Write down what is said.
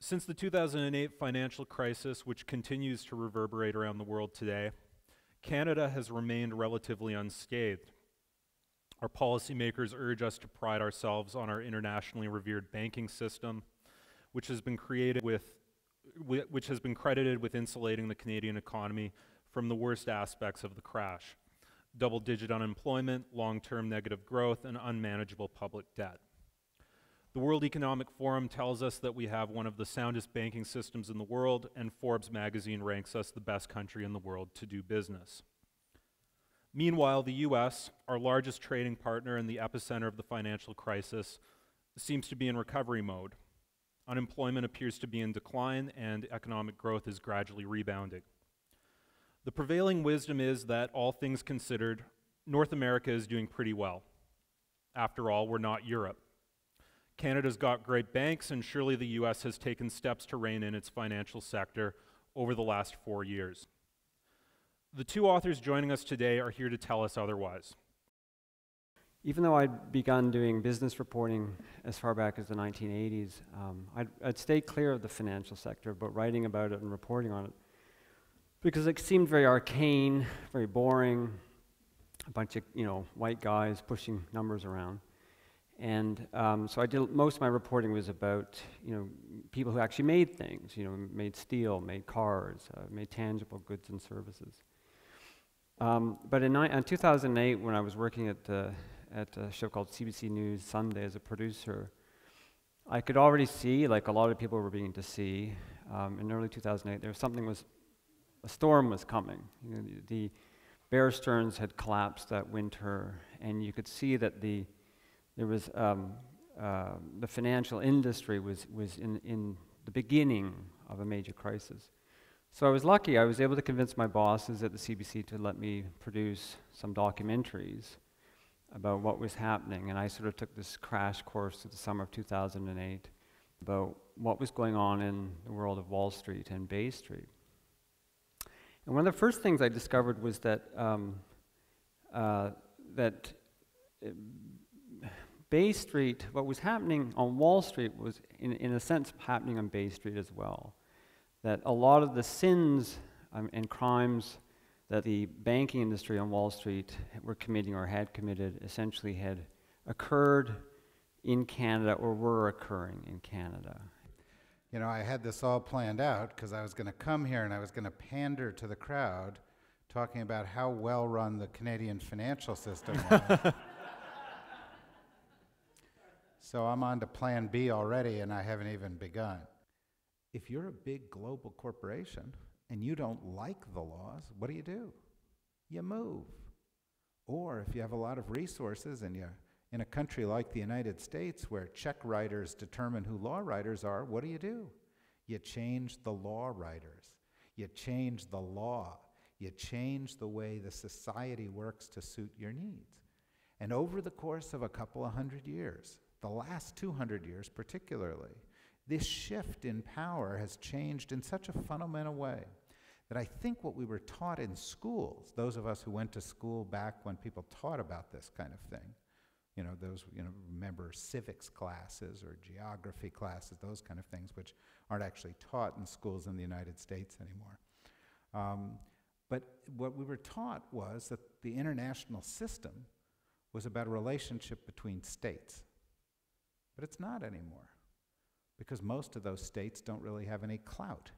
Since the 2008 financial crisis, which continues to reverberate around the world today, Canada has remained relatively unscathed. Our policymakers urge us to pride ourselves on our internationally revered banking system, which has been credited with insulating the Canadian economy from the worst aspects of the crash: double-digit unemployment, long-term negative growth, and unmanageable public debt. The World Economic Forum tells us that we have one of the soundest banking systems in the world, and Forbes magazine ranks us the best country in the world to do business. Meanwhile, the US, our largest trading partner in the epicenter of the financial crisis, seems to be in recovery mode. Unemployment appears to be in decline, and economic growth is gradually rebounding. The prevailing wisdom is that, all things considered, North America is doing pretty well. After all, we're not Europe. Canada's got great banks, and surely the US has taken steps to rein in its financial sector over the last 4 years. The two authors joining us today are here to tell us otherwise. Even though I'd begun doing business reporting as far back as the 1980s, I'd stayed clear of the financial sector, but writing about it and reporting on it, because it seemed very arcane, very boring, a bunch of white guys pushing numbers around. And so most of my reporting was about people who actually made things, made steel, made cars, made tangible goods and services. But in 2008, when I was working at a show called CBC News Sunday as a producer, I could already see, like a lot of people were beginning to see, in early 2008, a storm was coming. The Bear Stearns had collapsed that winter, and you could see that the financial industry was in the beginning of a major crisis. So I was lucky. I was able to convince my bosses at the CBC to let me produce some documentaries about what was happening, and I sort of took this crash course through the summer of 2008 about what was going on in the world of Wall Street and Bay Street. And one of the first things I discovered was that Bay Street, what was happening on Wall Street was, in a sense, happening on Bay Street as well. That a lot of the sins and crimes that the banking industry on Wall Street were committing or had committed essentially had occurred in Canada or were occurring in Canada. I had this all planned out because I was going to come here and I was going to pander to the crowd talking about how well run the Canadian financial system was. So I'm on to plan B already, and I haven't even begun. If you're a big global corporation and you don't like the laws, what do? You move. Or if you have a lot of resources and you're in a country like the United States where check writers determine who law writers are, what do? You change the law writers. You change the law. You change the way the society works to suit your needs. And over the course of a couple of hundred years, the last 200 years particularly, this shift in power has changed in such a fundamental way that I think what we were taught in schools, those of us who went to school back when people taught about this kind of thing, remember civics classes or geography classes, those kind of things, which aren't actually taught in schools in the United States anymore. But what we were taught was that the international system was about a relationship between states. But it's not anymore, because most of those states don't really have any clout